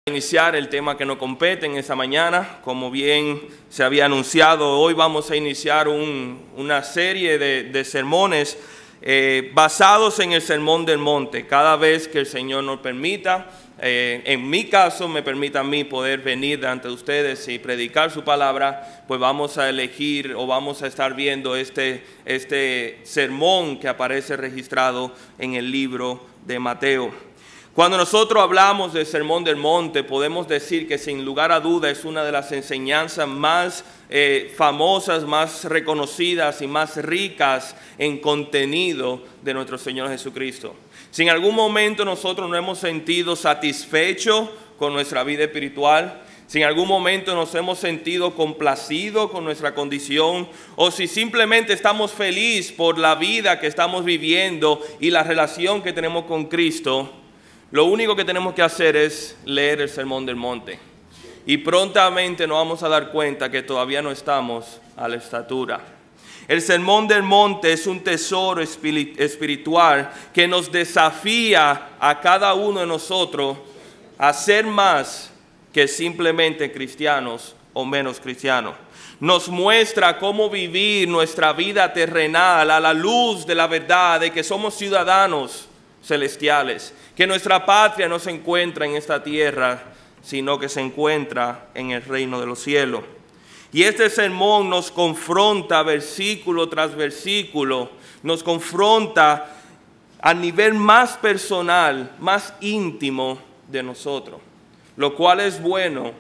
Iniciar el tema que nos compete en esta mañana. Como bien se había anunciado, hoy vamos a iniciar una serie de sermones basados en el Sermón del Monte. Cada vez que el Señor nos permita, en mi caso me permita a mí poder venir delante de ustedes y predicar su palabra, pues vamos a elegir o vamos a estar viendo este sermón que aparece registrado en el libro de Mateo. Cuando nosotros hablamos del Sermón del Monte, podemos decir que sin lugar a duda es una de las enseñanzas más famosas, más reconocidas y más ricas en contenido de nuestro Señor Jesucristo. Si en algún momento nosotros nos hemos sentido satisfechos con nuestra vida espiritual, si en algún momento nos hemos sentido complacidos con nuestra condición, o si simplemente estamos felices por la vida que estamos viviendo y la relación que tenemos con Cristo, lo único que tenemos que hacer es leer el Sermón del Monte. Y prontamente nos vamos a dar cuenta que todavía no estamos a la estatura. El Sermón del Monte es un tesoro espiritual que nos desafía a cada uno de nosotros a ser más que simplemente cristianos o menos cristianos. Nos muestra cómo vivir nuestra vida terrenal a la luz de la verdad de que somos ciudadanos celestiales, que nuestra patria no se encuentra en esta tierra, sino que se encuentra en el reino de los cielos. Y este sermón nos confronta versículo tras versículo, nos confronta a nivel más personal, más íntimo de nosotros, lo cual es bueno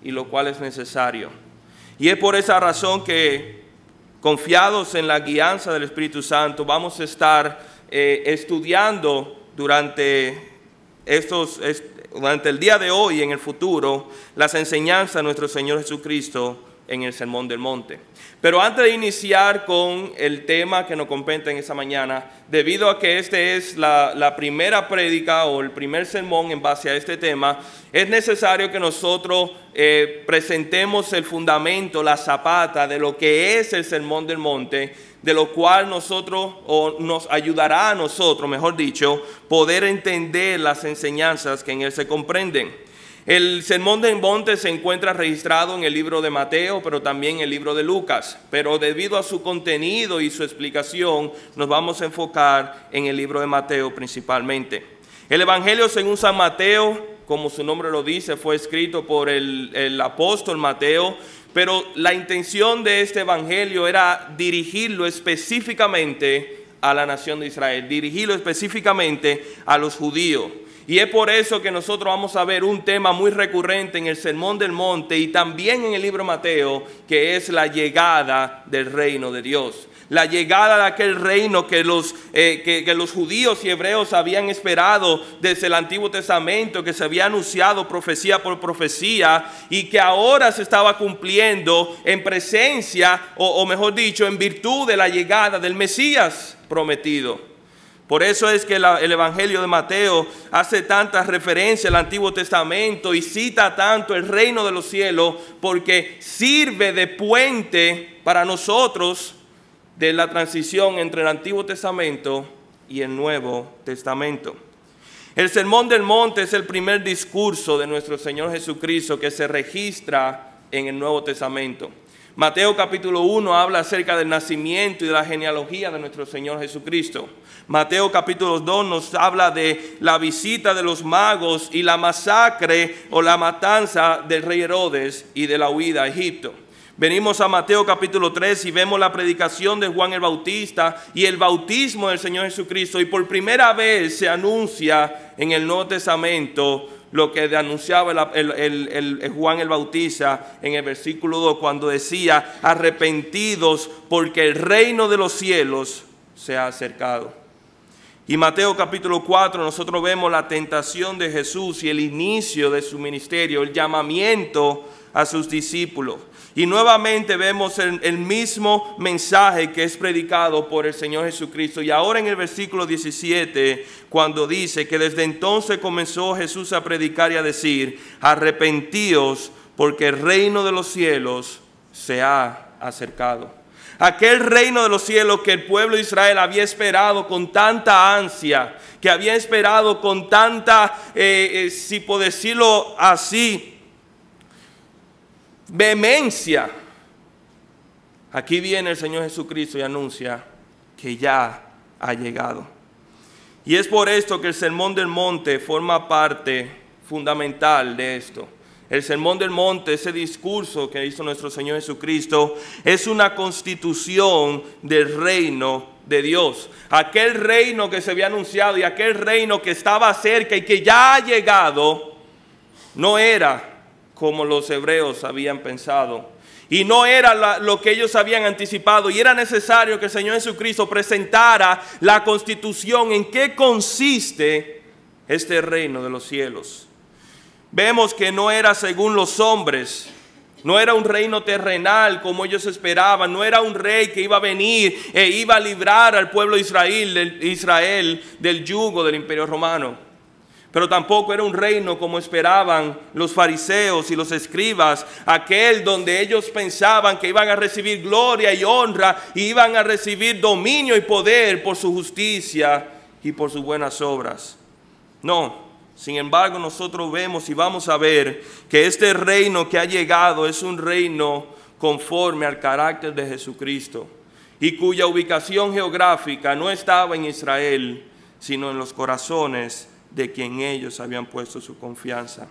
y lo cual es necesario. Y es por esa razón que, confiados en la guianza del Espíritu Santo, vamos a estar estudiando durante el día de hoy y en el futuro las enseñanzas de nuestro Señor Jesucristo en el Sermón del Monte. Pero antes de iniciar con el tema que nos compete en esta mañana, debido a que esta es la primera prédica o el primer sermón en base a este tema, es necesario que nosotros presentemos el fundamento, la zapata de lo que es el Sermón del Monte, de lo cual nosotros, o nos ayudará a nosotros, mejor dicho, poder entender las enseñanzas que en él se comprenden. El Sermón del Monte se encuentra registrado en el libro de Mateo, pero también en el libro de Lucas. Pero debido a su contenido y su explicación, nos vamos a enfocar en el libro de Mateo principalmente. El Evangelio según San Mateo, como su nombre lo dice, fue escrito por el apóstol Mateo, pero la intención de este Evangelio era dirigirlo específicamente a la nación de Israel, dirigirlo específicamente a los judíos. Y es por eso que nosotros vamos a ver un tema muy recurrente en el Sermón del Monte y también en el libro de Mateo, que es la llegada del reino de Dios. La llegada de aquel reino que los judíos y hebreos habían esperado desde el Antiguo Testamento, que se había anunciado profecía por profecía y que ahora se estaba cumpliendo en presencia, o mejor dicho, en virtud de la llegada del Mesías prometido. Por eso es que el Evangelio de Mateo hace tantas referencias al Antiguo Testamento y cita tanto el reino de los cielos, porque sirve de puente para nosotros de la transición entre el Antiguo Testamento y el Nuevo Testamento. El Sermón del Monte es el primer discurso de nuestro Señor Jesucristo que se registra en el Nuevo Testamento. Mateo capítulo 1 habla acerca del nacimiento y de la genealogía de nuestro Señor Jesucristo. Mateo capítulo 2 nos habla de la visita de los magos y la masacre o la matanza del rey Herodes y de la huida a Egipto. Venimos a Mateo capítulo 3 y vemos la predicación de Juan el Bautista y el bautismo del Señor Jesucristo. Y por primera vez se anuncia en el Nuevo Testamento lo que anunciaba el Juan el Bautista en el versículo 2 cuando decía: arrepentidos porque el reino de los cielos se ha acercado. Y Mateo capítulo 4 nosotros vemos la tentación de Jesús y el inicio de su ministerio, el llamamiento a sus discípulos. Y nuevamente vemos el mismo mensaje que es predicado por el Señor Jesucristo. Y ahora en el versículo 17, cuando dice que desde entonces comenzó Jesús a predicar y a decir: arrepentíos porque el reino de los cielos se ha acercado. Aquel reino de los cielos que el pueblo de Israel había esperado con tanta ansia, que había esperado con tanta, si puedo decirlo así, vehemencia. Aquí viene el Señor Jesucristo y anuncia que ya ha llegado. Y es por esto que el Sermón del Monte forma parte fundamental de esto. El Sermón del Monte, ese discurso que hizo nuestro Señor Jesucristo, es una constitución del reino de Dios. Aquel reino que se había anunciado y aquel reino que estaba cerca y que ya ha llegado, no era como los hebreos habían pensado. Y no era lo que ellos habían anticipado. Y era necesario que el Señor Jesucristo presentara la constitución en qué consiste este reino de los cielos. Vemos que no era según los hombres, no era un reino terrenal como ellos esperaban, no era un rey que iba a venir e iba a librar al pueblo de Israel del yugo del imperio romano. Pero tampoco era un reino como esperaban los fariseos y los escribas, aquel donde ellos pensaban que iban a recibir gloria y honra, y iban a recibir dominio y poder por su justicia y por sus buenas obras. No. Sin embargo, nosotros vemos y vamos a ver que este reino que ha llegado es un reino conforme al carácter de Jesucristo y cuya ubicación geográfica no estaba en Israel, sino en los corazones de quien ellos habían puesto su confianza.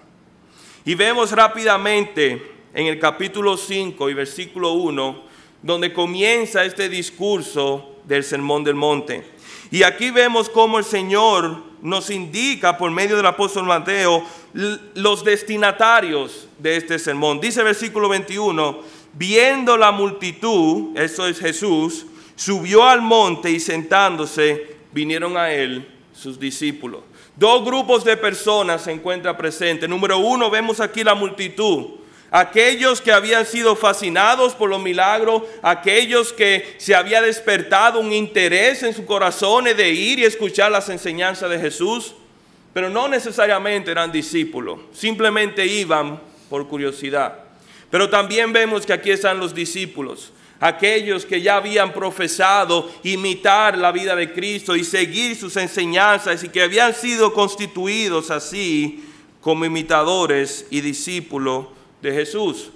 Y vemos rápidamente en el capítulo 5 y versículo 1, donde comienza este discurso del Sermón del Monte. Y aquí vemos cómo el Señor nos indica por medio del apóstol Mateo los destinatarios de este sermón. Dice el versículo 21, viendo la multitud, eso es Jesús, subió al monte y sentándose, vinieron a él sus discípulos. Dos grupos de personas se encuentran presentes. Número uno, vemos aquí la multitud. Aquellos que habían sido fascinados por los milagros, aquellos que se había despertado un interés en su corazón de ir y escuchar las enseñanzas de Jesús, pero no necesariamente eran discípulos, simplemente iban por curiosidad. Pero también vemos que aquí están los discípulos, aquellos que ya habían profesado imitar la vida de Cristo y seguir sus enseñanzas y que habían sido constituidos así como imitadores y discípulos de Jesús.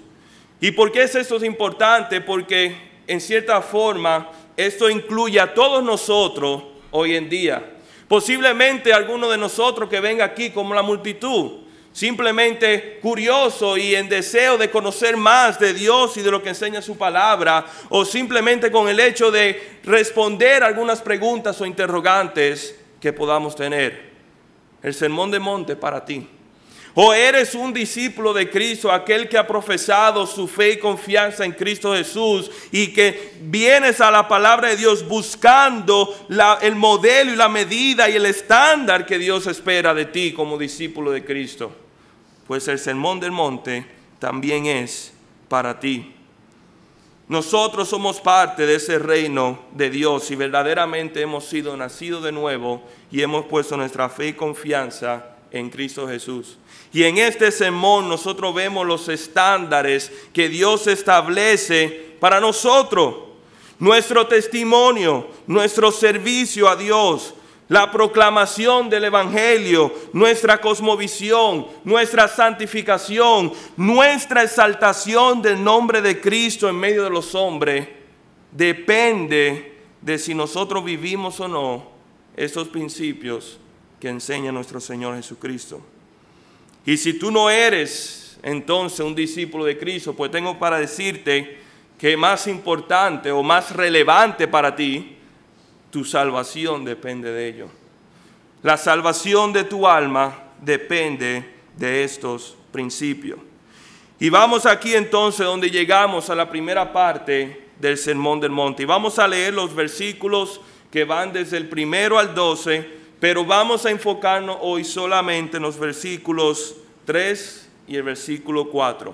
¿Y por qué es esto importante? Porque en cierta forma esto incluye a todos nosotros hoy en día. Posiblemente alguno de nosotros que venga aquí como la multitud, simplemente curioso y en deseo de conocer más de Dios y de lo que enseña su palabra, o simplemente con el hecho de responder algunas preguntas o interrogantes que podamos tener. El Sermón del Monte para ti. O eres un discípulo de Cristo, aquel que ha profesado su fe y confianza en Cristo Jesús y que vienes a la palabra de Dios buscando el modelo y la medida y el estándar que Dios espera de ti como discípulo de Cristo. Pues el Sermón del Monte también es para ti. Nosotros somos parte de ese reino de Dios y verdaderamente hemos sido nacidos de nuevo y hemos puesto nuestra fe y confianza en Cristo Jesús. Y en este sermón nosotros vemos los estándares que Dios establece para nosotros. Nuestro testimonio, nuestro servicio a Dios, la proclamación del Evangelio, nuestra cosmovisión, nuestra santificación, nuestra exaltación del nombre de Cristo en medio de los hombres, depende de si nosotros vivimos o no esos principios que enseña nuestro Señor Jesucristo. Y si tú no eres entonces un discípulo de Cristo, pues tengo para decirte que más importante o más relevante para ti, tu salvación depende de ello. La salvación de tu alma depende de estos principios. Y vamos aquí entonces donde llegamos a la primera parte del Sermón del Monte. Y vamos a leer los versículos que van desde el 1 al 12, pero vamos a enfocarnos hoy solamente en los versículos 3 y el versículo 4.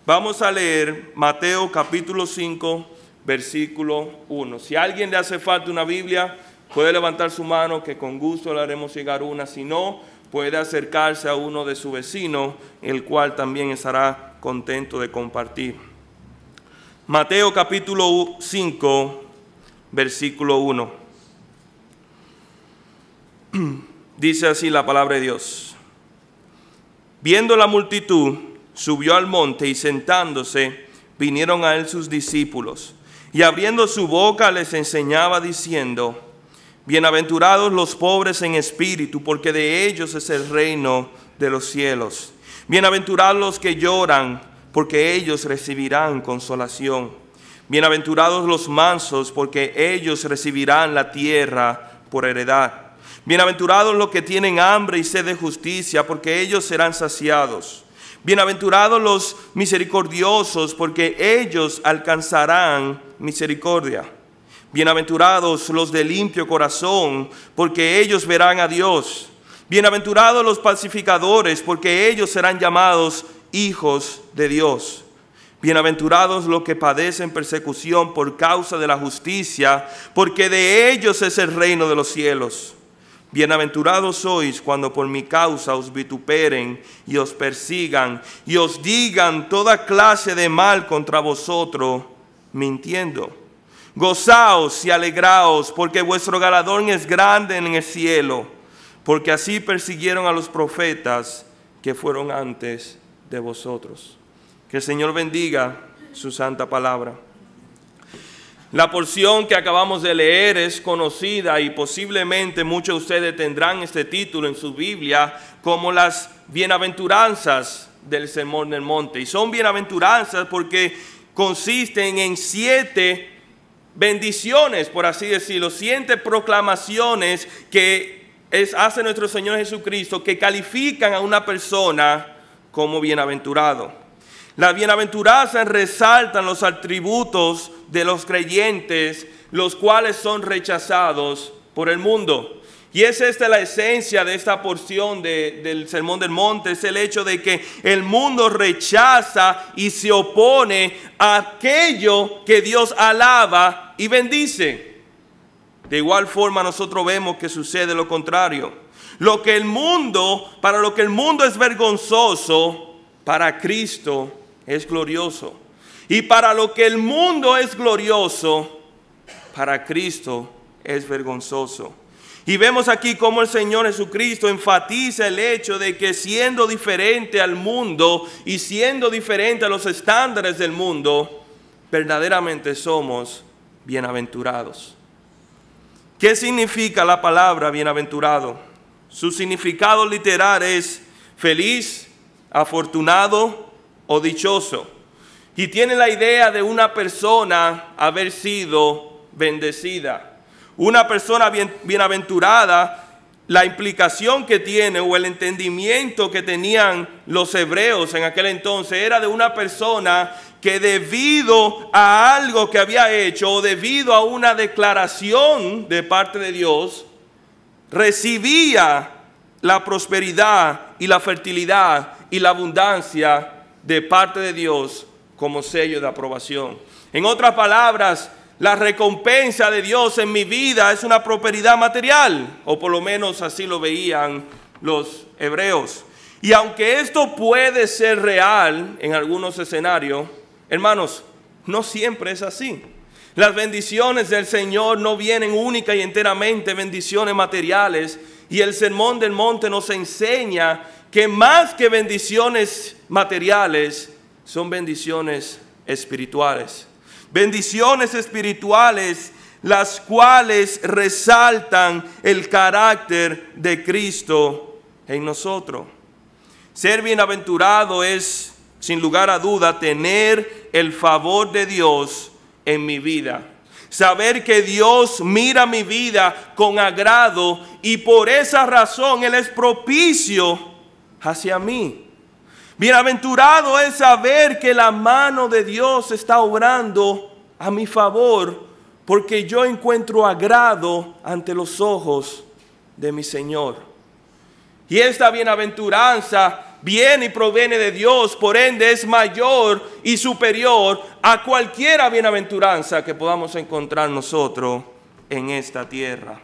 Vamos a leer Mateo capítulo 5, versículo 1. Si a alguien le hace falta una Biblia, puede levantar su mano que con gusto le haremos llegar una. Si no, puede acercarse a uno de sus vecinos, el cual también estará contento de compartir. Mateo capítulo 5, versículo 1. Dice así la palabra de Dios. Viendo la multitud, subió al monte y sentándose, vinieron a él sus discípulos. Y abriendo su boca les enseñaba diciendo: bienaventurados los pobres en espíritu, porque de ellos es el reino de los cielos. Bienaventurados los que lloran, porque ellos recibirán consolación. Bienaventurados los mansos, porque ellos recibirán la tierra por heredad. Bienaventurados los que tienen hambre y sed de justicia, porque ellos serán saciados. Bienaventurados los misericordiosos, porque ellos alcanzarán misericordia. Bienaventurados los de limpio corazón, porque ellos verán a Dios. Bienaventurados los pacificadores, porque ellos serán llamados hijos de Dios. Bienaventurados los que padecen persecución por causa de la justicia, porque de ellos es el reino de los cielos. Bienaventurados sois cuando por mi causa os vituperen y os persigan y os digan toda clase de mal contra vosotros, mintiendo. Gozaos y alegraos, porque vuestro galardón es grande en el cielo, porque así persiguieron a los profetas que fueron antes de vosotros. Que el Señor bendiga su santa palabra. La porción que acabamos de leer es conocida y posiblemente muchos de ustedes tendrán este título en su Biblia como las bienaventuranzas del Sermón del Monte. Y son bienaventuranzas porque consisten en 7 bendiciones, por así decirlo, 7 proclamaciones que hace nuestro Señor Jesucristo que califican a una persona como bienaventurado. Las bienaventuranzas resaltan los atributos de los creyentes, los cuales son rechazados por el mundo. Y es esta la esencia de esta porción del Sermón del Monte, es el hecho de que el mundo rechaza y se opone a aquello que Dios alaba y bendice. De igual forma nosotros vemos que sucede lo contrario. Para lo que el mundo es vergonzoso, para Cristo es glorioso. Y para lo que el mundo es glorioso, para Cristo es vergonzoso. Y vemos aquí cómo el Señor Jesucristo enfatiza el hecho de que siendo diferente al mundo y siendo diferente a los estándares del mundo, verdaderamente somos bienaventurados. ¿Qué significa la palabra bienaventurado? Su significado literal es feliz, afortunado o dichoso. Y tiene la idea de una persona haber sido bendecida. Una persona bienaventurada, la implicación que tiene o el entendimiento que tenían los hebreos en aquel entonces era de una persona que debido a algo que había hecho o debido a una declaración de parte de Dios, recibía la prosperidad y la fertilidad y la abundancia de parte de Dios como sello de aprobación. En otras palabras, la recompensa de Dios en mi vida es una prosperidad material, o por lo menos así lo veían los hebreos. Y aunque esto puede ser real en algunos escenarios, hermanos, no siempre es así. Las bendiciones del Señor no vienen única y enteramente bendiciones materiales, y el Sermón del Monte nos enseña que más que bendiciones materiales, son bendiciones espirituales. Bendiciones espirituales, las cuales resaltan el carácter de Cristo en nosotros. Ser bienaventurado es, sin lugar a duda, tener el favor de Dios en mi vida. Saber que Dios mira mi vida con agrado y por esa razón Él es propicio hacia mí. Bienaventurado es saber que la mano de Dios está obrando a mi favor, porque yo encuentro agrado ante los ojos de mi Señor. Y esta bienaventuranza viene y proviene de Dios, por ende es mayor y superior a cualquier bienaventuranza que podamos encontrar nosotros en esta tierra.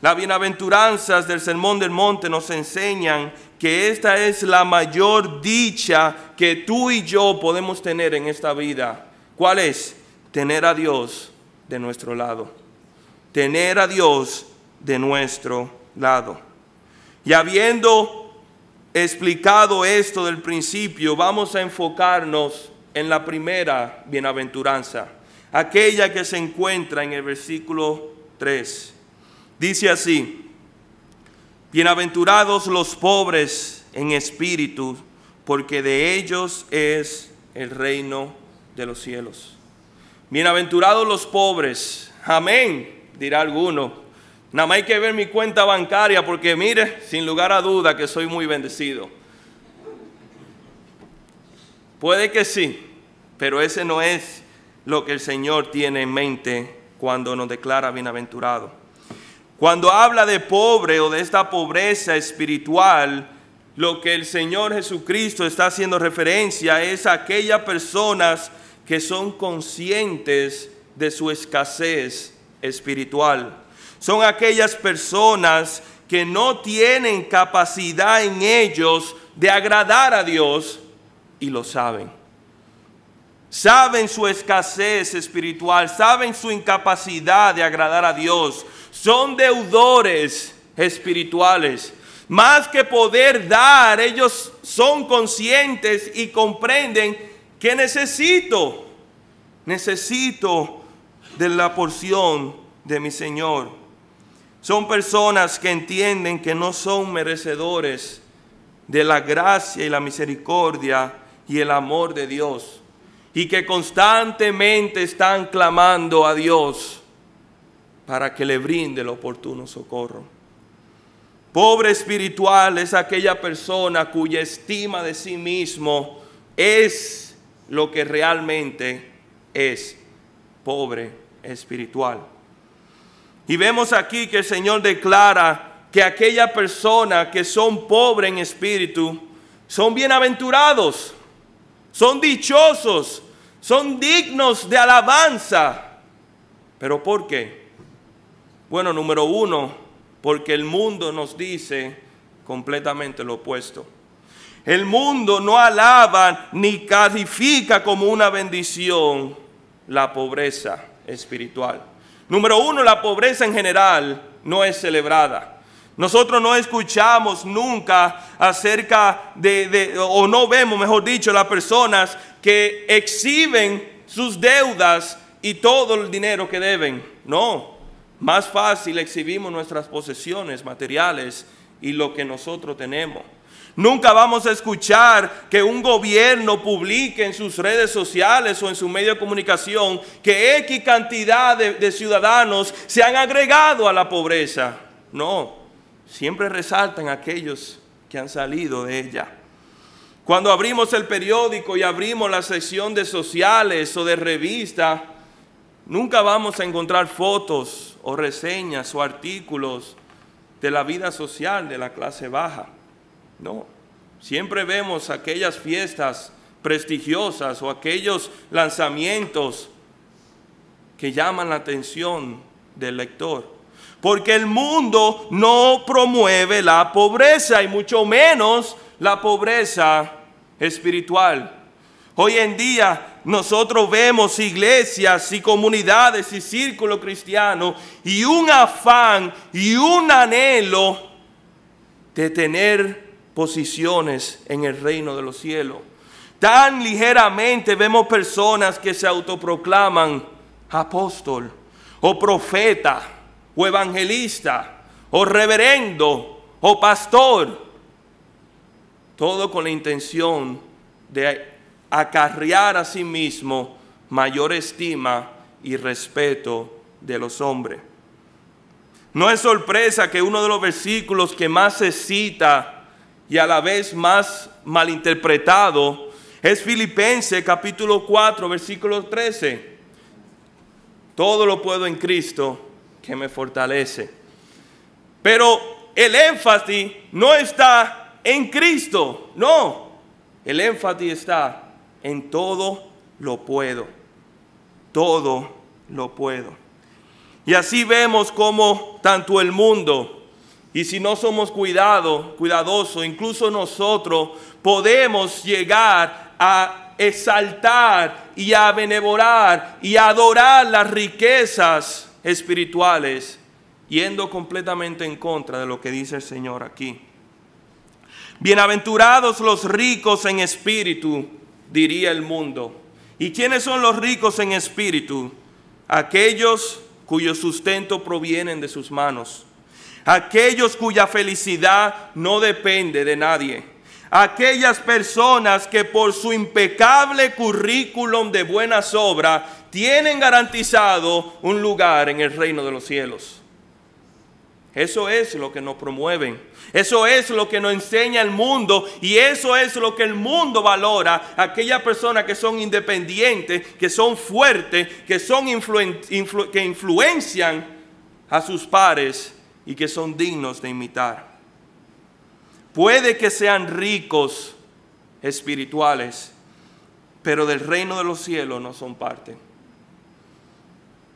Las bienaventuranzas del Sermón del Monte nos enseñan que esta es la mayor dicha que tú y yo podemos tener en esta vida, ¿Cuál es? Tener a Dios de nuestro lado. Tener a Dios de nuestro lado. Y habiendo explicado esto del principio, vamos a enfocarnos en la primera bienaventuranza, aquella que se encuentra en el versículo 3. Dice así: bienaventurados los pobres en espíritu, porque de ellos es el reino de los cielos. Bienaventurados los pobres, amén, dirá alguno. Nada más hay que ver mi cuenta bancaria, porque mire, sin lugar a duda que soy muy bendecido. Puede que sí, pero ese no es lo que el Señor tiene en mente cuando nos declara bienaventurado. Cuando habla de pobre o de esta pobreza espiritual, lo que el Señor Jesucristo está haciendo referencia es a aquellas personas que son conscientes de su escasez espiritual. Son aquellas personas que no tienen capacidad en ellos de agradar a Dios y lo saben. Saben su escasez espiritual, saben su incapacidad de agradar a Dios. Son deudores espirituales. Más que poder dar, ellos son conscientes y comprenden que necesito de la porción de mi Señor. Son personas que entienden que no son merecedores de la gracia y la misericordia y el amor de Dios, y que constantemente están clamando a Dios para que le brinde el oportuno socorro. Pobre espiritual es aquella persona cuya estima de sí mismo es lo que realmente es pobre espiritual. Y vemos aquí que el Señor declara que aquella persona que son pobres en espíritu son bienaventurados, son dichosos, son dignos de alabanza. ¿Pero por qué? Bueno, número uno, porque el mundo nos dice completamente lo opuesto. El mundo no alaba ni califica como una bendición la pobreza espiritual. Número uno, la pobreza en general no es celebrada. Nosotros no escuchamos nunca acerca o no vemos, mejor dicho, las personas que exhiben sus deudas y todo el dinero que deben. No, más fácil exhibimos nuestras posesiones materiales y lo que nosotros tenemos. Nunca vamos a escuchar que un gobierno publique en sus redes sociales o en su medio de comunicación que X cantidad de ciudadanos se han agregado a la pobreza. No, siempre resaltan aquellos que han salido de ella. Cuando abrimos el periódico y abrimos la sección de sociales o de revistas, nunca vamos a encontrar fotos o reseñas o artículos de la vida social de la clase baja. No, siempre vemos aquellas fiestas prestigiosas o aquellos lanzamientos que llaman la atención del lector. Porque el mundo no promueve la pobreza y mucho menos la pobreza espiritual. Hoy en día nosotros vemos iglesias y comunidades y círculos cristianos y un afán y un anhelo de tener posiciones en el reino de los cielos. Tan ligeramente vemos personas que se autoproclaman apóstol o profeta o evangelista o reverendo o pastor, todo con la intención de acarrear a sí mismo mayor estima y respeto de los hombres. No es sorpresa que uno de los versículos que más se cita y a la vez más malinterpretado es Filipenses capítulo 4 versículo 13. Todo lo puedo en Cristo que me fortalece. Pero el énfasis no está en Cristo, no. El énfasis está en todo lo puedo. Todo lo puedo. Y así vemos como tanto el mundo, y si no somos cuidadosos, incluso nosotros podemos llegar a exaltar y a benevolar y a adorar las riquezas espirituales, yendo completamente en contra de lo que dice el Señor aquí. Bienaventurados los ricos en espíritu, diría el mundo. ¿Y quiénes son los ricos en espíritu? Aquellos cuyo sustento proviene de sus manos. Aquellos cuya felicidad no depende de nadie. Aquellas personas que por su impecable currículum de buenas obras tienen garantizado un lugar en el reino de los cielos. Eso es lo que nos promueven. Eso es lo que nos enseña el mundo y eso es lo que el mundo valora. Aquellas personas que son independientes, que son fuertes, que influencian a sus pares y que son dignos de imitar. Puede que sean ricos espirituales, pero del reino de los cielos no son parte.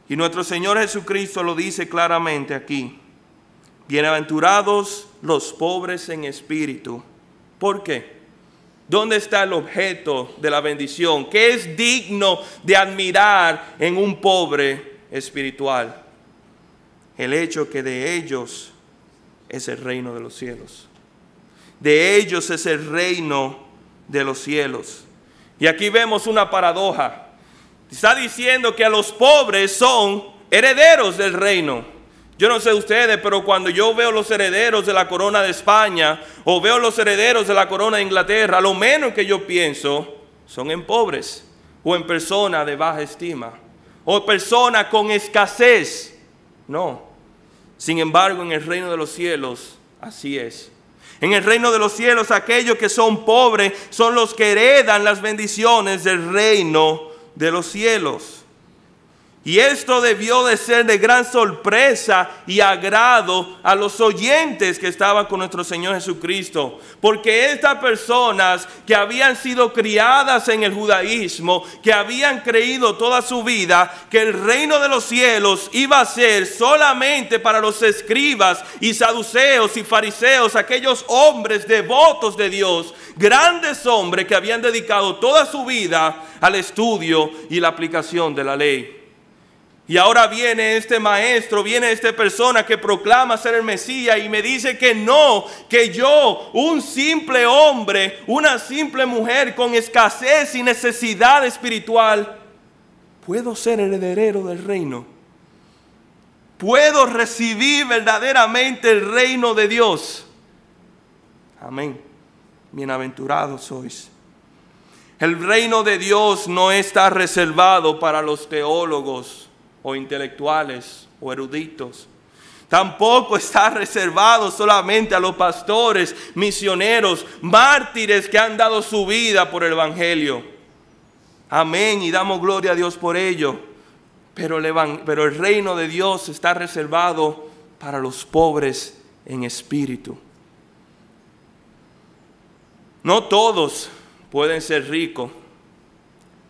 Y nuestro Señor Jesucristo lo dice claramente aquí. Bienaventurados los pobres en espíritu. ¿Por qué? ¿Dónde está el objeto de la bendición? ¿Qué es digno de admirar en un pobre espiritual? El hecho que de ellos es el reino de los cielos. De ellos es el reino de los cielos. Y aquí vemos una paradoja. Está diciendo que a los pobres son herederos del reino. Yo no sé ustedes, pero cuando yo veo los herederos de la corona de España o veo los herederos de la corona de Inglaterra, lo menos que yo pienso son en pobres o en personas de baja estima o personas con escasez. No. Sin embargo, en el reino de los cielos, así es. En el reino de los cielos, aquellos que son pobres son los que heredan las bendiciones del reino de los cielos. Y esto debió de ser de gran sorpresa y agrado a los oyentes que estaban con nuestro Señor Jesucristo. Porque estas personas que habían sido criadas en el judaísmo, que habían creído toda su vida que el reino de los cielos iba a ser solamente para los escribas y saduceos y fariseos, aquellos hombres devotos de Dios, grandes hombres que habían dedicado toda su vida al estudio y la aplicación de la ley. Y ahora viene este maestro, viene esta persona que proclama ser el Mesías y me dice que no, que yo, un simple hombre, una simple mujer con escasez y necesidad espiritual, puedo ser heredero del reino. Puedo recibir verdaderamente el reino de Dios. Amén. Bienaventurados sois. El reino de Dios no está reservado para los teólogos o intelectuales o eruditos. Tampoco está reservado solamente a los pastores, misioneros, mártires que han dado su vida por el evangelio. Amén, y damos gloria a Dios por ello. Pero el reino de Dios está reservado para los pobres en espíritu. No todos pueden ser ricos,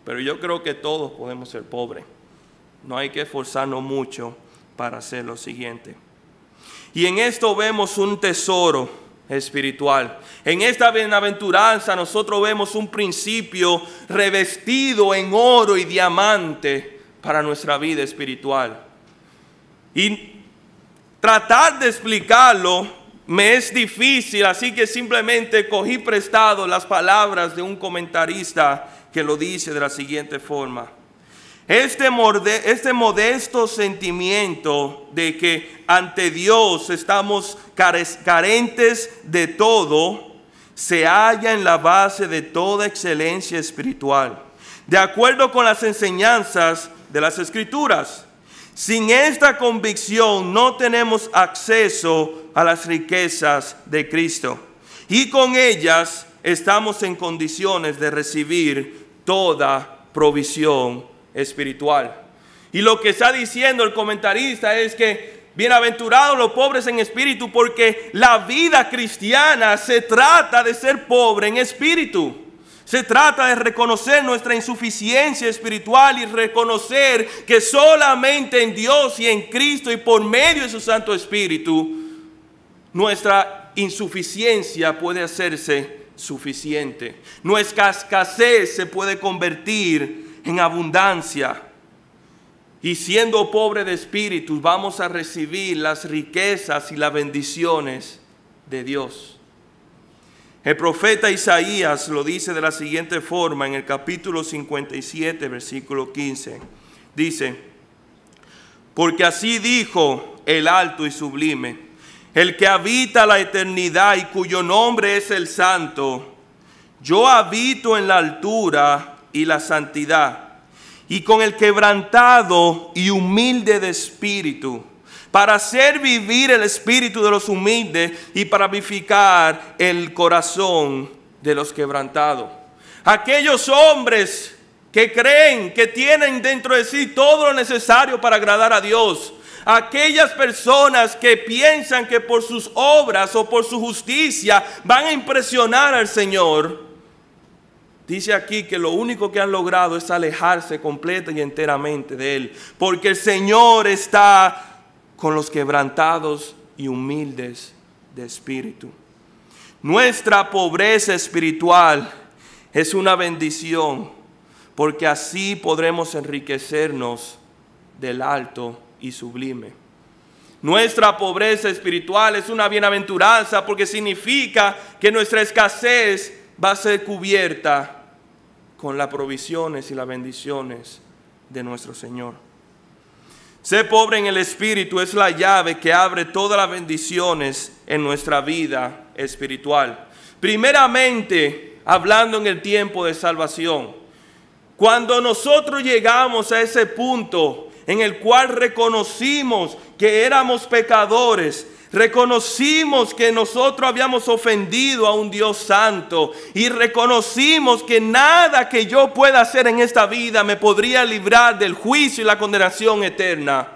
pero yo creo que todos podemos ser pobres. No hay que esforzarnos mucho para hacer lo siguiente. Y en esto vemos un tesoro espiritual. En esta bienaventuranza nosotros vemos un principio revestido en oro y diamante para nuestra vida espiritual. Y tratar de explicarlo me es difícil, así que simplemente cogí prestado las palabras de un comentarista que lo dice de la siguiente forma. Este modesto sentimiento de que ante Dios estamos carentes de todo, se halla en la base de toda excelencia espiritual, de acuerdo con las enseñanzas de las Escrituras. Sin esta convicción no tenemos acceso a las riquezas de Cristo, y con ellas estamos en condiciones de recibir toda provisión espiritual. Y lo que está diciendo el comentarista es que bienaventurados los pobres en espíritu, porque la vida cristiana se trata de ser pobre en espíritu. Se trata de reconocer nuestra insuficiencia espiritual y reconocer que solamente en Dios y en Cristo y por medio de su Santo Espíritu nuestra insuficiencia puede hacerse suficiente. Nuestra escasez se puede convertir en abundancia. Y siendo pobre de espíritu, vamos a recibir las riquezas y las bendiciones de Dios. El profeta Isaías lo dice de la siguiente forma en el capítulo 57, versículo 15. Dice: porque así dijo el alto y sublime, el que habita la eternidad y cuyo nombre es el Santo. Yo habito en la altura y la santidad, y con el quebrantado y humilde de espíritu, para hacer vivir el espíritu de los humildes y para vivificar el corazón de los quebrantados. Aquellos hombres que creen que tienen dentro de sí todo lo necesario para agradar a Dios. Aquellas personas que piensan que por sus obras o por su justicia van a impresionar al Señor. Dice aquí que lo único que han logrado es alejarse completa y enteramente de Él. Porque el Señor está con los quebrantados y humildes de espíritu. Nuestra pobreza espiritual es una bendición, porque así podremos enriquecernos del alto y sublime. Nuestra pobreza espiritual es una bienaventuranza, porque significa que nuestra escasez va a ser cubierta con las provisiones y las bendiciones de nuestro Señor. Ser pobre en el espíritu es la llave que abre todas las bendiciones en nuestra vida espiritual. Primeramente, hablando en el tiempo de salvación. Cuando nosotros llegamos a ese punto en el cual reconocimos que éramos pecadores, reconocimos que nosotros habíamos ofendido a un Dios santo y reconocimos que nada que yo pueda hacer en esta vida me podría librar del juicio y la condenación eterna.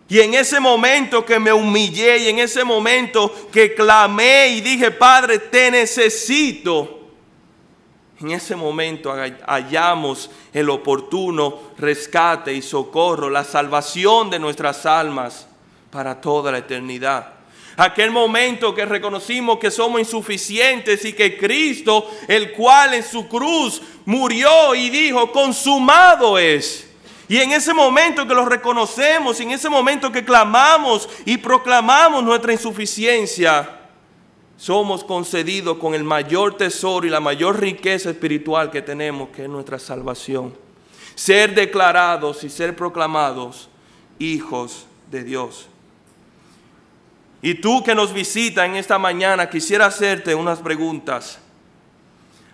Y en ese momento que me humillé y en ese momento que clamé y dije: Padre, te necesito. En ese momento hallamos el oportuno rescate y socorro, la salvación de nuestras almas para toda la eternidad. Aquel momento que reconocimos que somos insuficientes y que Cristo, el cual en su cruz murió y dijo: consumado es. Y en ese momento que lo reconocemos, en ese momento que clamamos y proclamamos nuestra insuficiencia, somos concedidos con el mayor tesoro y la mayor riqueza espiritual que tenemos, que es nuestra salvación. Ser declarados y ser proclamados hijos de Dios. Y tú que nos visitas en esta mañana, quisiera hacerte unas preguntas.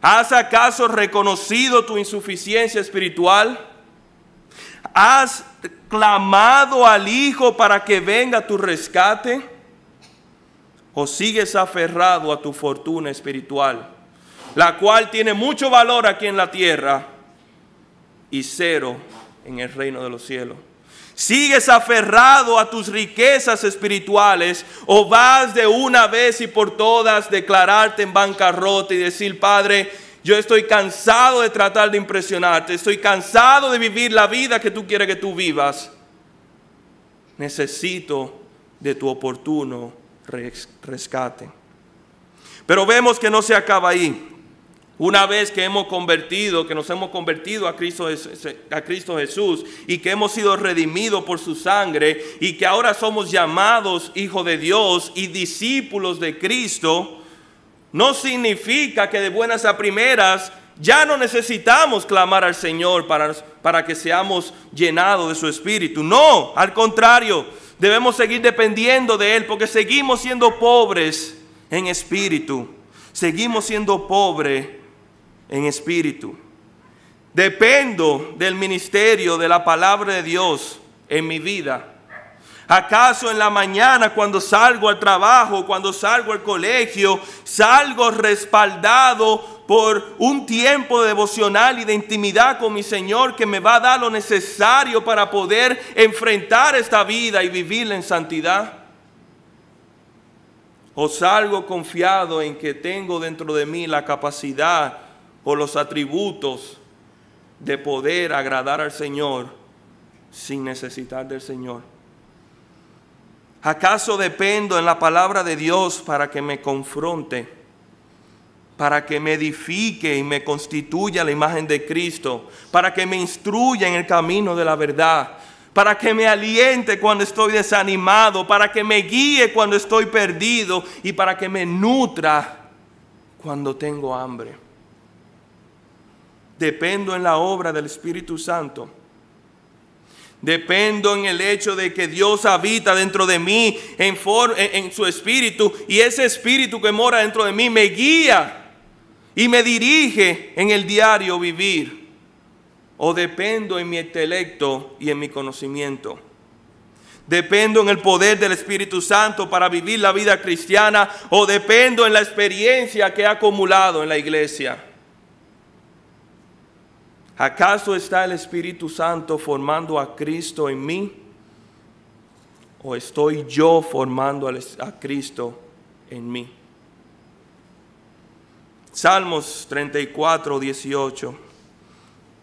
¿Has acaso reconocido tu insuficiencia espiritual? ¿Has clamado al Hijo para que venga a tu rescate? ¿O sigues aferrado a tu fortuna espiritual, la cual tiene mucho valor aquí en la tierra y cero en el reino de los cielos? ¿Sigues aferrado a tus riquezas espirituales o vas de una vez y por todas declararte en bancarrota y decir: Padre, yo estoy cansado de tratar de impresionarte, estoy cansado de vivir la vida que tú quieres que tú vivas, necesito de tu oportuno rescate? Pero vemos que no se acaba ahí. Una vez que nos hemos convertido a Cristo Jesús y que hemos sido redimidos por su sangre y que ahora somos llamados hijos de Dios y discípulos de Cristo, no significa que de buenas a primeras ya no necesitamos clamar al Señor para que seamos llenados de su Espíritu. No, al contrario, debemos seguir dependiendo de Él, porque seguimos siendo pobres en espíritu. Seguimos siendo pobres en espíritu. Dependo del ministerio de la palabra de Dios en mi vida. ¿Acaso en la mañana, cuando salgo al trabajo, cuando salgo al colegio, salgo respaldado por un tiempo devocional y de intimidad con mi Señor, que me va a dar lo necesario para poder enfrentar esta vida y vivirla en santidad? ¿O salgo confiado en que tengo dentro de mí la capacidad o los atributos de poder agradar al Señor sin necesitar del Señor? ¿Acaso dependo en la palabra de Dios para que me confronte para que me edifique y me constituya la imagen de Cristo, para que me instruya en el camino de la verdad, para que me aliente cuando estoy desanimado, para que me guíe cuando estoy perdido y para que me nutra cuando tengo hambre. Dependo en la obra del Espíritu Santo. Dependo en el hecho de que Dios habita dentro de mí en su Espíritu, y ese Espíritu que mora dentro de mí me guía y me dirige en el diario vivir. O dependo en mi intelecto y en mi conocimiento. Dependo en el poder del Espíritu Santo para vivir la vida cristiana, o dependo en la experiencia que he acumulado en la iglesia. ¿Acaso está el Espíritu Santo formando a Cristo en mí? ¿O estoy yo formando a Cristo en mí? Salmos 34, 18.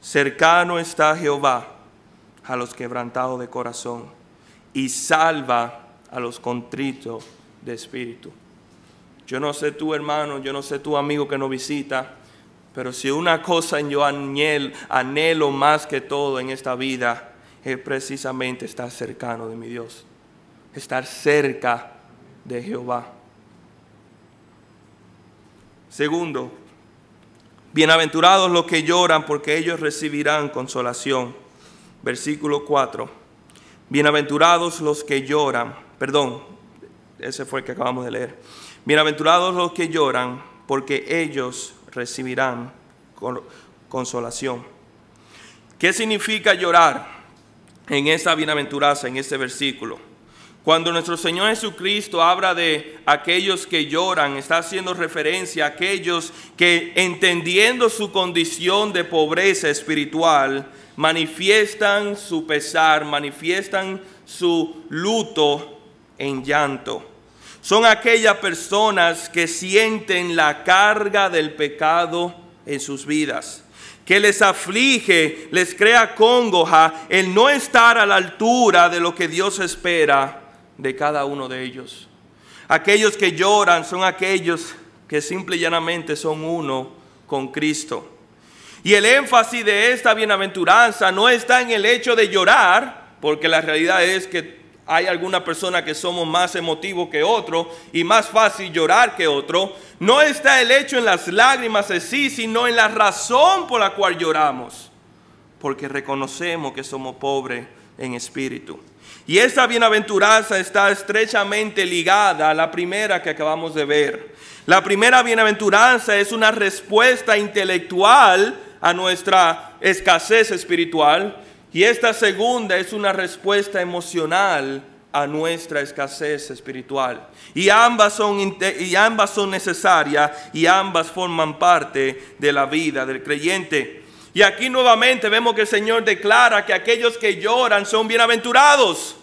Cercano está Jehová a los quebrantados de corazón y salva a los contritos de espíritu. Yo no sé tú, hermano, yo no sé tú, amigo que nos visita, pero si una cosa yo anhelo más que todo en esta vida, es precisamente estar cercano de mi Dios, estar cerca de Jehová. Segundo, bienaventurados los que lloran, porque ellos recibirán consolación. Versículo 4. Bienaventurados los que lloran, ese fue el que acabamos de leer. Bienaventurados los que lloran, porque ellos recibirán consolación. ¿Qué significa llorar en esa bienaventuranza, en este versículo? Cuando nuestro Señor Jesucristo habla de aquellos que lloran, está haciendo referencia a aquellos que, entendiendo su condición de pobreza espiritual, manifiestan su pesar, manifiestan su luto en llanto. Son aquellas personas que sienten la carga del pecado en sus vidas, que les aflige, les crea congoja el no estar a la altura de lo que Dios espera de cada uno de ellos. Aquellos que lloran son aquellos que simple y llanamente son uno con Cristo. Y el énfasis de esta bienaventuranza no está en el hecho de llorar, porque la realidad es que hay alguna persona que somos más emotivos que otro y más fácil llorar que otro. No está el hecho en las lágrimas en sí, sino en la razón por la cual lloramos, porque reconocemos que somos pobres en espíritu. Y esta bienaventuranza está estrechamente ligada a la primera que acabamos de ver. La primera bienaventuranza es una respuesta intelectual a nuestra escasez espiritual, y esta segunda es una respuesta emocional a nuestra escasez espiritual. Y ambas son necesarias, y ambas forman parte de la vida del creyente. Y aquí nuevamente vemos que el Señor declara que aquellos que lloran son bienaventurados.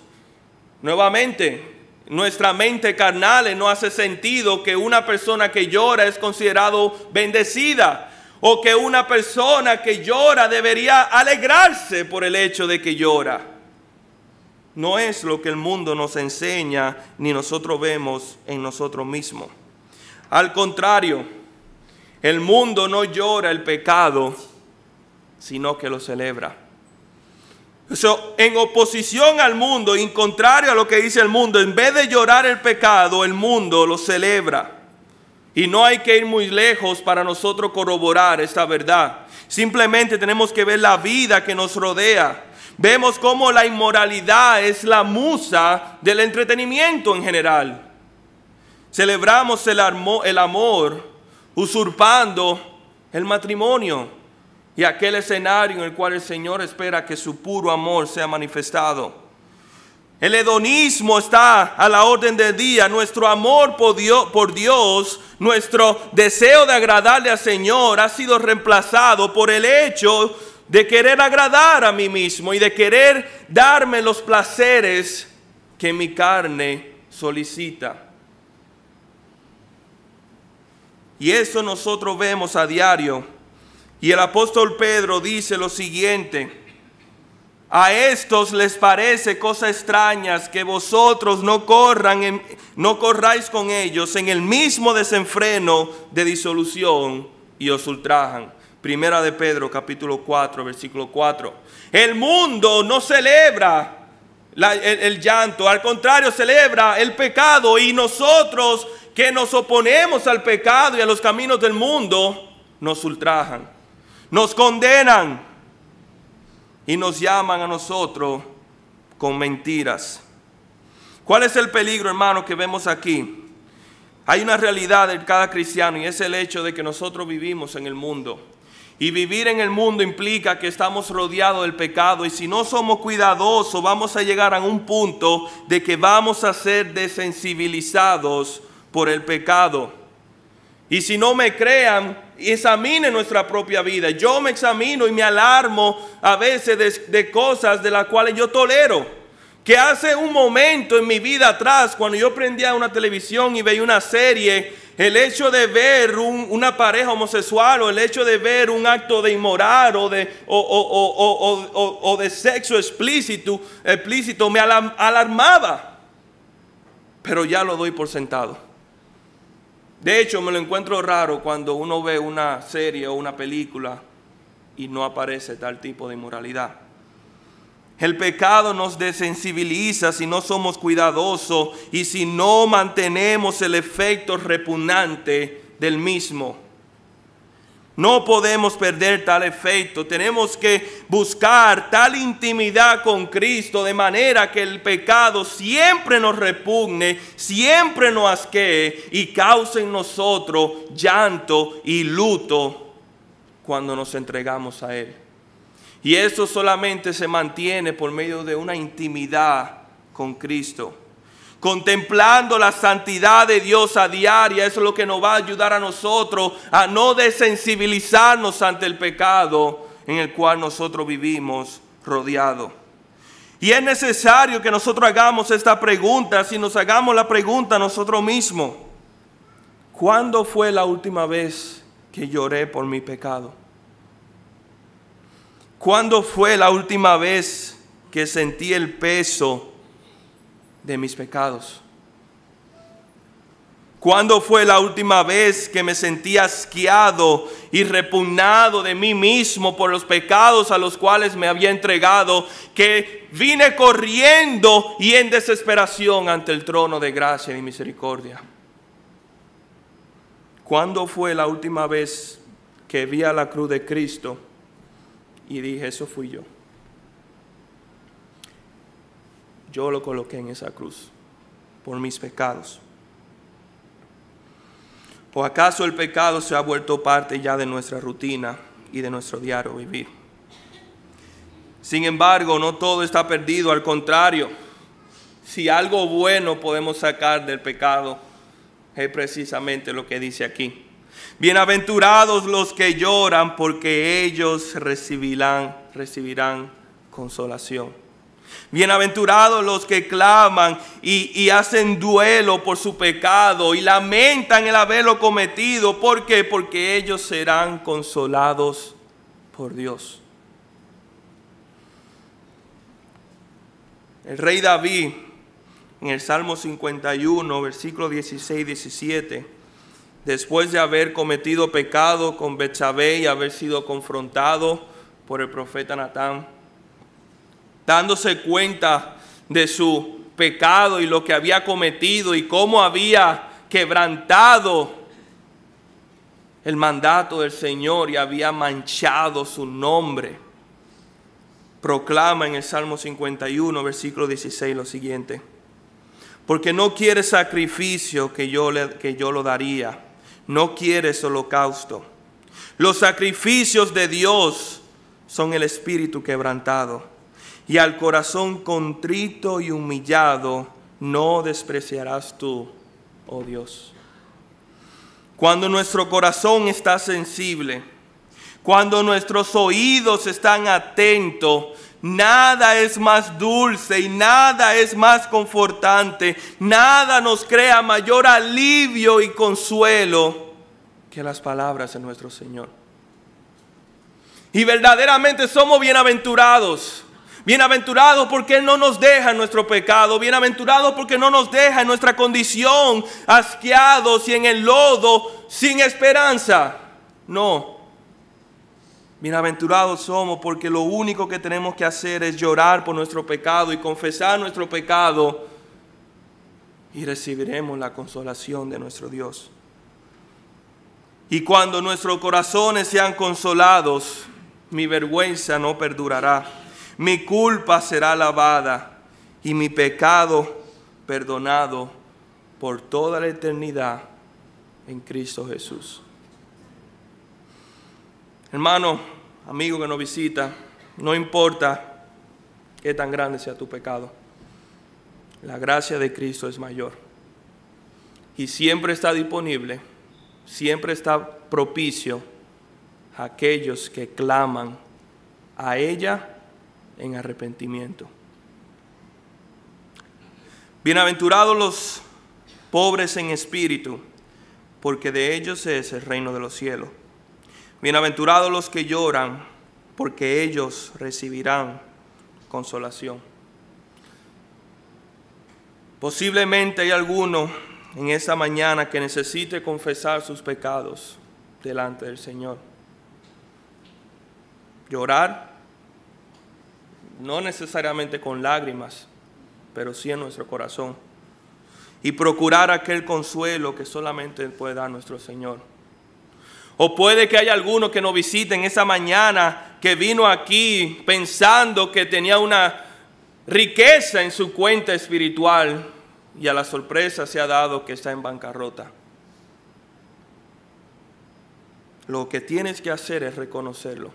Nuevamente, nuestra mente carnal no hace sentido que una persona que llora es considerado bendecida, o que una persona que llora debería alegrarse por el hecho de que llora. No es lo que el mundo nos enseña, ni nosotros vemos en nosotros mismos. Al contrario, el mundo no llora el pecado, sino que lo celebra. En oposición al mundo, en contrario a lo que dice el mundo, en vez de llorar el pecado, el mundo lo celebra. Y no hay que ir muy lejos para nosotros corroborar esta verdad. Simplemente tenemos que ver la vida que nos rodea. Vemos cómo la inmoralidad es la musa del entretenimiento en general. Celebramos el amor usurpando el matrimonio y aquel escenario en el cual el Señor espera que su puro amor sea manifestado. El hedonismo está a la orden del día. Nuestro amor por Dios, nuestro deseo de agradarle al Señor ha sido reemplazado por el hecho de querer agradar a mí mismo y de querer darme los placeres que mi carne solicita. Y eso nosotros vemos a diario. Y el apóstol Pedro dice lo siguiente: A estos les parece cosa extraña que vosotros no corráis con ellos en el mismo desenfreno de disolución y os ultrajan. Primera de Pedro, capítulo 4, versículo 4. El mundo no celebra el llanto, al contrario, celebra el pecado, y nosotros que nos oponemos al pecado y a los caminos del mundo, nos ultrajan, nos condenan y nos llaman a nosotros con mentiras. ¿Cuál es el peligro, hermano, que vemos aquí? Hay una realidad en cada cristiano, y es el hecho de que nosotros vivimos en el mundo. Y vivir en el mundo implica que estamos rodeados del pecado, y si no somos cuidadosos vamos a llegar a un punto de que vamos a ser desensibilizados por el pecado. Y si no me crean, examinen nuestra propia vida. Yo me examino y me alarmo a veces de cosas de las cuales yo tolero. Que hace un momento en mi vida atrás, cuando yo prendía una televisión y veía una serie, el hecho de ver una pareja homosexual, o el hecho de ver un acto de inmoral o de sexo explícito me alarmaba. Pero ya lo doy por sentado. De hecho, me lo encuentro raro cuando uno ve una serie o una película y no aparece tal tipo de inmoralidad. El pecado nos desensibiliza si no somos cuidadosos y si no mantenemos el efecto repugnante del mismo. No podemos perder tal efecto. Tenemos que buscar tal intimidad con Cristo de manera que el pecado siempre nos repugne, siempre nos asquee y cause en nosotros llanto y luto cuando nos entregamos a Él. Y eso solamente se mantiene por medio de una intimidad con Cristo. Contemplando la santidad de Dios a diaria, eso es lo que nos va a ayudar a nosotros a no desensibilizarnos ante el pecado en el cual nosotros vivimos rodeados. Y es necesario que nosotros hagamos esta pregunta, si nos hagamos la pregunta a nosotros mismos: ¿cuándo fue la última vez que lloré por mi pecado? ¿Cuándo fue la última vez que sentí el peso de mis pecados? ¿Cuándo fue la última vez que me sentí asqueado y repugnado de mí mismo por los pecados a los cuales me había entregado, que vine corriendo y en desesperación ante el trono de gracia y misericordia? ¿Cuándo fue la última vez que vi a la cruz de Cristo y dije: eso fui yo? Yo lo coloqué en esa cruz por mis pecados. ¿O acaso el pecado se ha vuelto parte ya de nuestra rutina y de nuestro diario vivir? Sin embargo, no todo está perdido, al contrario. Si algo bueno podemos sacar del pecado, es precisamente lo que dice aquí. Bienaventurados los que lloran, porque ellos recibirán consolación. Bienaventurados los que claman y hacen duelo por su pecado y lamentan el haberlo cometido. ¿Por qué? Porque ellos serán consolados por Dios. El rey David, en el Salmo 51, versículos 16 y 17, después de haber cometido pecado con Betsabé y haber sido confrontado por el profeta Natán, dándose cuenta de su pecado y lo que había cometido y cómo había quebrantado el mandato del Señor y había manchado su nombre, proclama en el Salmo 51, versículo 16 lo siguiente: porque no quieres sacrificio que yo lo daría, no quieres holocausto. Los sacrificios de Dios son el espíritu quebrantado, y al corazón contrito y humillado no despreciarás tú, oh Dios. Cuando nuestro corazón está sensible, cuando nuestros oídos están atentos, nada es más dulce y nada es más confortante, nada nos crea mayor alivio y consuelo que las palabras de nuestro Señor. Y verdaderamente somos bienaventurados. Bienaventurados porque Él no nos deja en nuestro pecado. Bienaventurados porque no nos deja en nuestra condición, asqueados y en el lodo, sin esperanza. No. Bienaventurados somos porque lo único que tenemos que hacer es llorar por nuestro pecado y confesar nuestro pecado, y recibiremos la consolación de nuestro Dios. Y cuando nuestros corazones sean consolados, mi vergüenza no perdurará, mi culpa será lavada y mi pecado perdonado por toda la eternidad en Cristo Jesús. Hermano, amigo que nos visita, no importa qué tan grande sea tu pecado, la gracia de Cristo es mayor y siempre está disponible, siempre está propicio a aquellos que claman a ella en arrepentimiento. Bienaventurados los pobres en espíritu, porque de ellos es el reino de los cielos. Bienaventurados los que lloran, porque ellos recibirán consolación. Posiblemente hay alguno en esta mañana que necesite confesar sus pecados delante del Señor. Llorar, no necesariamente con lágrimas, pero sí en nuestro corazón. Y procurar aquel consuelo que solamente puede dar nuestro Señor. O puede que haya alguno que nos visite en esa mañana que vino aquí pensando que tenía una riqueza en su cuenta espiritual y a la sorpresa se ha dado que está en bancarrota. Lo que tienes que hacer es reconocerlo,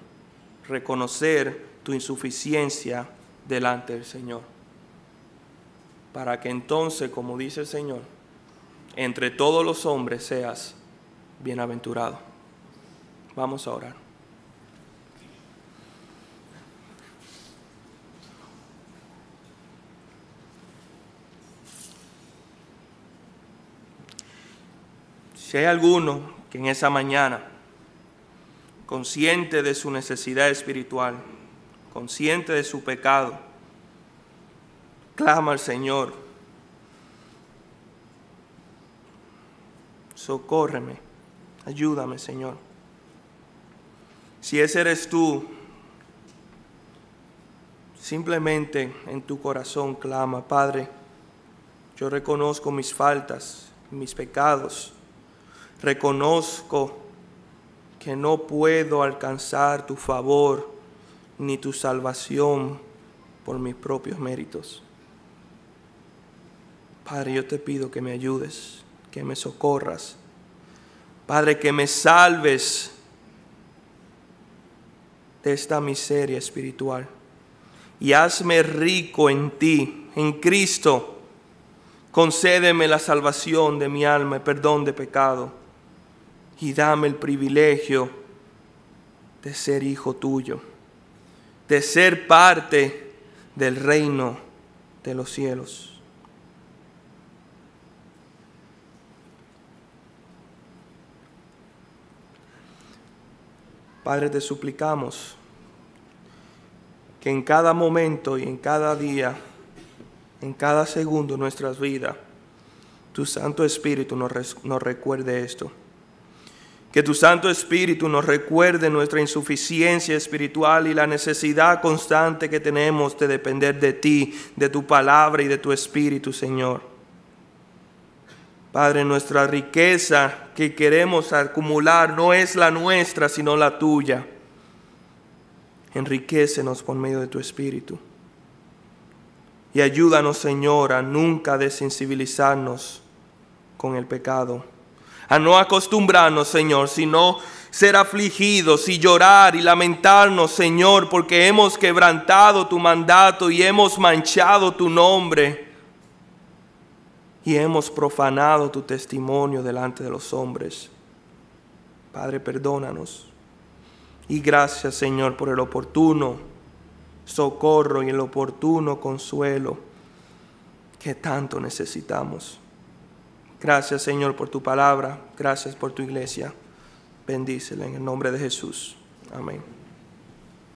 reconocer tu insuficiencia delante del Señor, para que entonces, como dice el Señor, entre todos los hombres seas bienaventurado. Vamos a orar. Si hay alguno que en esa mañana, consciente de su necesidad espiritual, consciente de su pecado, clama al Señor: socórreme, ayúdame, Señor. Si ese eres tú, simplemente en tu corazón clama: Padre, yo reconozco mis faltas, mis pecados. Reconozco que no puedo alcanzar tu favor ni tu salvación por mis propios méritos. Padre, yo te pido que me ayudes, que me socorras. Padre, que me salves de esta miseria espiritual y hazme rico en ti, en Cristo. Concédeme la salvación de mi alma y perdón de pecado, y dame el privilegio de ser hijo tuyo, de ser parte del reino de los cielos. Padre, te suplicamos que en cada momento y en cada día, en cada segundo de nuestras vidas, tu Santo Espíritu nos recuerde esto. Que tu Santo Espíritu nos recuerde nuestra insuficiencia espiritual y la necesidad constante que tenemos de depender de ti, de tu palabra y de tu Espíritu, Señor. Padre, nuestra riqueza que queremos acumular no es la nuestra, sino la tuya. Enriquécenos por medio de tu Espíritu. Y ayúdanos, Señor, a nunca desensibilizarnos con el pecado. A no acostumbrarnos, Señor, sino ser afligidos y llorar y lamentarnos, Señor, porque hemos quebrantado tu mandato y hemos manchado tu nombre y hemos profanado tu testimonio delante de los hombres. Padre, perdónanos. Y gracias, Señor, por el oportuno socorro y el oportuno consuelo que tanto necesitamos. Gracias, Señor, por tu palabra. Gracias por tu iglesia. Bendícela en el nombre de Jesús. Amén.